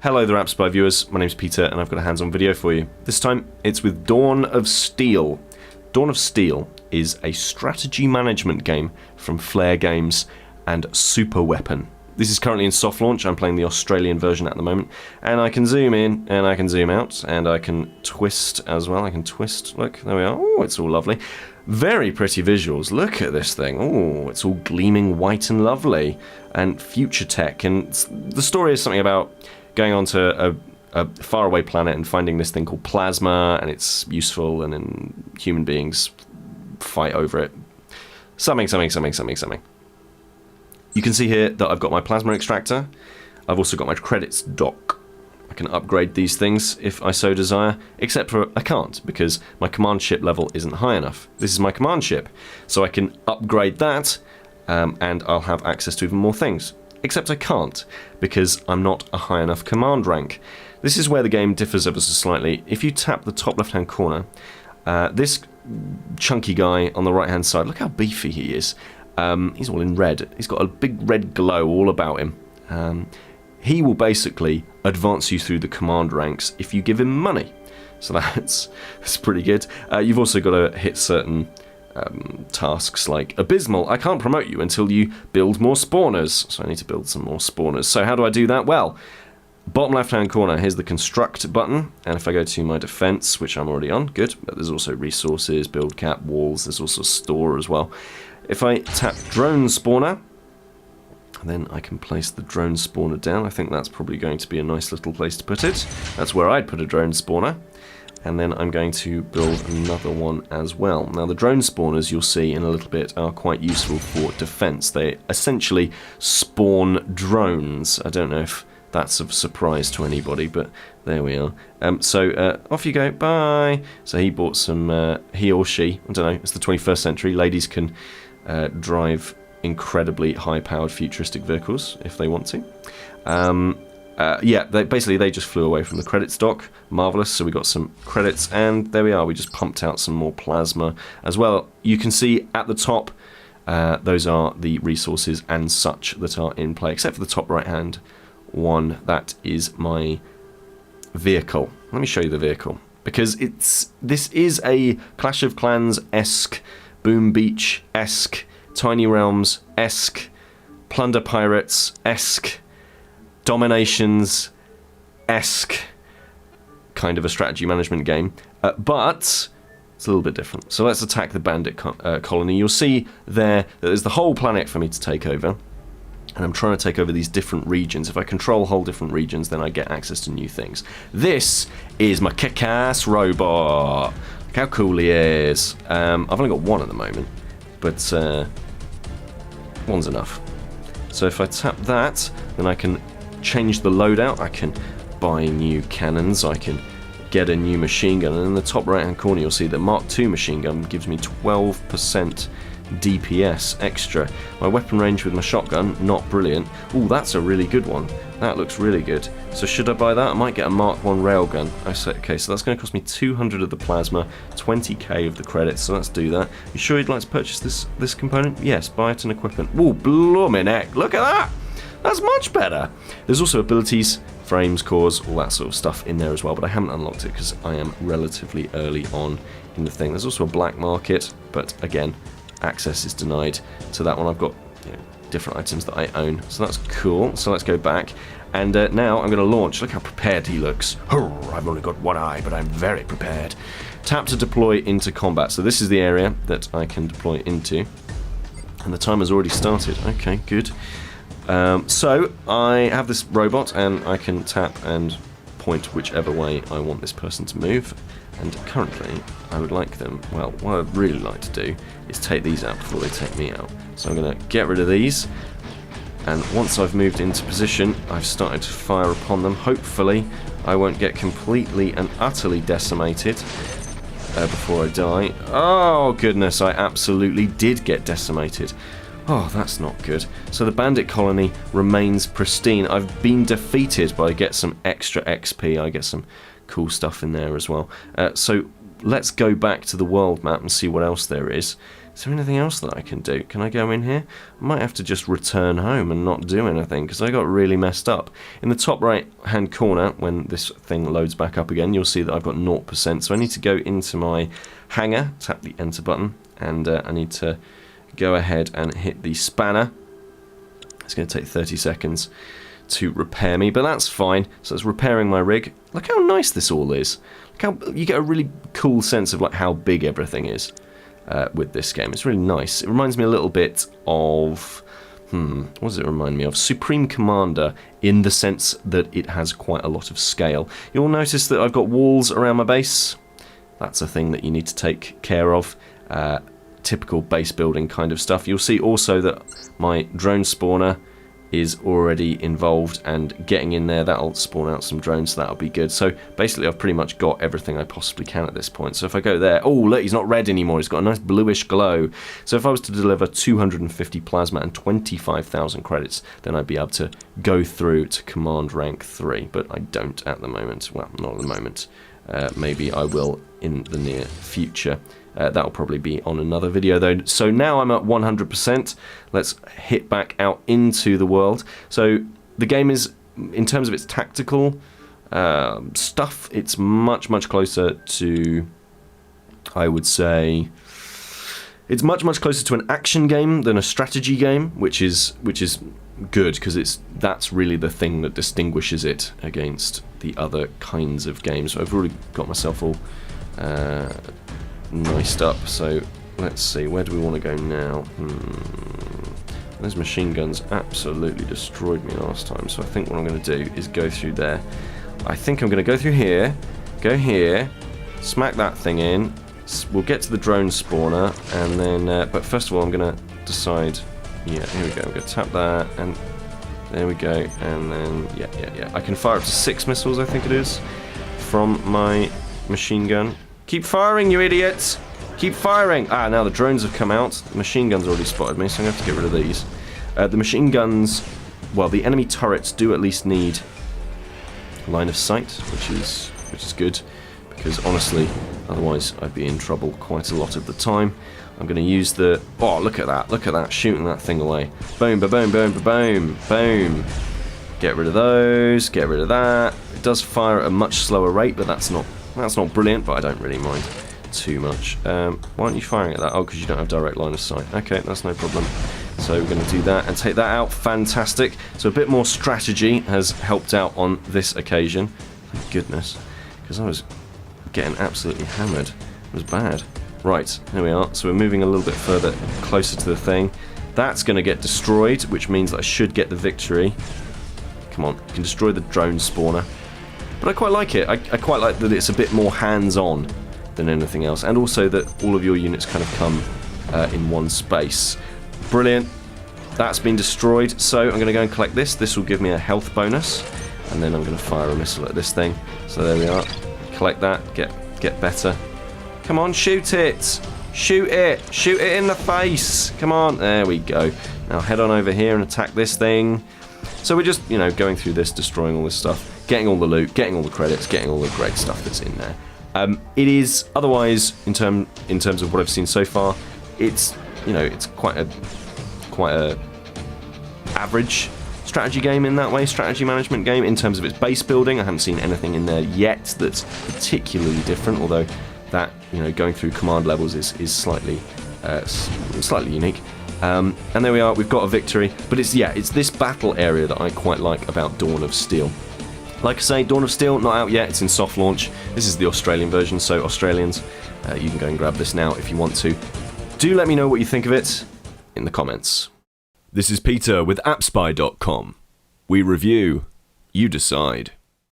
Hello there App Spy viewers, my name's Peter and I've got a hands-on video for you. This time it's with Dawn of Steel. Dawn of Steel is a strategy management game from Flare Games and Super Weapon. This is currently in soft launch. I'm playing the Australian version at the moment, and I can zoom in and I can zoom out and I can twist as well. I can twist, look, there we are. Oh, it's all lovely. Very pretty visuals. Look at this thing. Oh, it's all gleaming white and lovely and future tech, and the story is something about going on to a faraway planet and finding this thing called plasma, and it's useful, and then human beings fight over it. Something. You can see here that I've got my plasma extractor. I've also got my credits dock. I can upgrade these things if I so desire, except for I can't because my command ship level isn't high enough. This is my command ship, so I can upgrade that and I'll have access to even more things. Except I can't, because I'm not a high enough command rank. This is where the game differs ever so slightly. If you tap the top left hand corner, this chunky guy on the right hand side, look how beefy he is. He's all in red. He's got a big red glow all about him. He will basically advance you through the command ranks if you give him money. So that's pretty good. You've also got to hit certain tasks like abysmal. I can't promote you until you build more spawners, so I need to build some more spawners. So how do I do that? Well, bottom left hand corner, here's the construct button, and if I go to my defense, which I'm already on, good, but there's also resources, build cap, walls, there's also store as well. If I tap drone spawner, then I can place the drone spawner down. I think that's probably going to be a nice little place to put it. That's where I'd put a drone spawner. And then I'm going to build another one as well. Now the drone spawners, you'll see in a little bit, are quite useful for defense. They essentially spawn drones. I don't know if that's of surprise to anybody, but there we are. So off you go, bye. So he bought some, he or she, I don't know, it's the 21st century. Ladies can drive incredibly high-powered futuristic vehicles if they want to. Yeah, they just flew away from the credits dock. Marvellous, so we got some credits, and there we are. We just pumped out some more plasma as well. You can see at the top, those are the resources and such that are in play, except for the top right-hand one. That is my vehicle. Let me show you the vehicle, because this is a Clash of Clans-esque, Boom Beach-esque, Tiny Realms-esque, Plunder Pirates-esque, Dominations-esque kind of a strategy management game, but it's a little bit different. So let's attack the bandit colony. You'll see there that there's the whole planet for me to take over, and I'm trying to take over these different regions. If I control whole different regions, then I get access to new things. This is my kick-ass robot. Look how cool he is. I've only got one at the moment, but one's enough. So if I tap that, then I can change the loadout. I can buy new cannons, I can get a new machine gun, and in the top right hand corner you'll see that Mark II machine gun gives me 12% DPS extra. My weapon range with my shotgun, not brilliant. Ooh, that's a really good one. That looks really good. So should I buy that? I might get a Mark I railgun. Okay, so that's going to cost me 200 of the plasma, 20k of the credits, so let's do that. You sure you'd like to purchase this component? Yes, buy it and equipment. Ooh, blooming heck, look at that! That's much better. There's also abilities, frames, cores, all that sort of stuff in there as well, but I haven't unlocked it because I am relatively early on in the thing. There's also a black market, but again, access is denied to that one. I've got different items that I own, so that's cool. So let's go back, and now I'm going to launch. Look how prepared he looks. I've only got one eye, but I'm very prepared. Tap to deploy into combat. So this is the area that I can deploy into, and the timer's already started. Okay, good. So I have this robot, and I can tap and point whichever way I want this person to move, and currently I would like them, well, what I'd really like to do is take these out before they take me out. So I'm going to get rid of these, and once I've moved into position, I've started to fire upon them. Hopefully I won't get completely and utterly decimated before I die. Oh goodness, I absolutely did get decimated. Oh, that's not good. So the bandit colony remains pristine. I've been defeated, but I get some extra XP. I get some cool stuff in there as well. So let's go back to the world map and see what else there is. Is there anything else that I can do? Can I go in here? I might have to just return home and not do anything, because I got really messed up. In the top right hand corner, when this thing loads back up again, you'll see that I've got 0%. So I need to go into my hanger, tap the enter button, and I need to go ahead and hit the spanner. It's going to take 30 seconds to repair me, but that's fine. So it's repairing my rig. Look how nice this all is. Look how you get a really cool sense of like how big everything is. With this game. It's really nice. It reminds me a little bit of, what does it remind me of? Supreme Commander, in the sense that it has quite a lot of scale. You'll notice that I've got walls around my base. That's a thing that you need to take care of. Typical base building kind of stuff. You'll see also that my drone spawner is already involved, and getting in there, that'll spawn out some drones, so that'll be good. So basically I've pretty much got everything I possibly can at this point. So if I go there, oh look, he's not red anymore, he's got a nice bluish glow. So if I was to deliver 250 plasma and 25,000 credits, then I'd be able to go through to command rank 3, but I don't at the moment. Well, not at the moment. Maybe I will in the near future. That'll probably be on another video though. So now I'm at 100%. Let's hit back out into the world. So the game is, in terms of its tactical stuff, it's much closer to, I would say, it's much closer to an action game than a strategy game, which is good, because that's really the thing that distinguishes it against the other kinds of games. So I've already got myself all niced up, so let's see, where do we want to go now? Those machine guns absolutely destroyed me last time, so I think what I'm going to do is go through there. I think I'm going to go through here, go here, smack that thing in, we'll get to the drone spawner, and then, but first of all I'm going to decide, yeah, here we go, I'm going to tap that, and there we go, and then, yeah, I can fire up to 6 missiles, I think it is, from my machine gun. Keep firing, you idiots! Keep firing! Ah, now the drones have come out. The machine guns already spotted me, so I'm going to have to get rid of these. The machine guns, well, the enemy turrets do at least need line of sight, which is good, because honestly, otherwise I'd be in trouble quite a lot of the time. I'm going to use the... Oh, look at that, shooting that thing away. Boom, ba-boom, boom, ba-boom, boom. Get rid of those, get rid of that. It does fire at a much slower rate, but that's not brilliant, but I don't really mind too much. Why aren't you firing at that? Oh, because you don't have direct line of sight. Okay, that's no problem. So we're going to do that and take that out. Fantastic. So a bit more strategy has helped out on this occasion. Thank goodness, because I was getting absolutely hammered. It was bad. Right, here we are. So we're moving a little bit further, closer to the thing. That's going to get destroyed, which means that I should get the victory. Come on, you can destroy the drone spawner. But I quite like it. I quite like that it's a bit more hands-on than anything else, and also that all of your units kind of come in one space. Brilliant. That's been destroyed, so I'm going to go and collect this. This will give me a health bonus, and then I'm going to fire a missile at this thing. So there we are. Collect that. Get better. Come on, shoot it! Shoot it! Shoot it in the face! Come on. There we go. Now head on over here and attack this thing. So we're just, going through this, destroying all this stuff. Getting all the loot, getting all the credits, getting all the great stuff that's in there. It is otherwise, in terms of what I've seen so far, it's it's quite a average strategy game in that way, strategy management game. In terms of its base building, I haven't seen anything in there yet that's particularly different. Although that going through command levels is slightly unique. And there we are. We've got a victory, but it's this battle area that I quite like about Dawn of Steel. Like I say, Dawn of Steel, not out yet, it's in soft launch. This is the Australian version, so Australians, you can go and grab this now if you want to. Do let me know what you think of it in the comments. This is Peter with AppSpy.com. We review, you decide.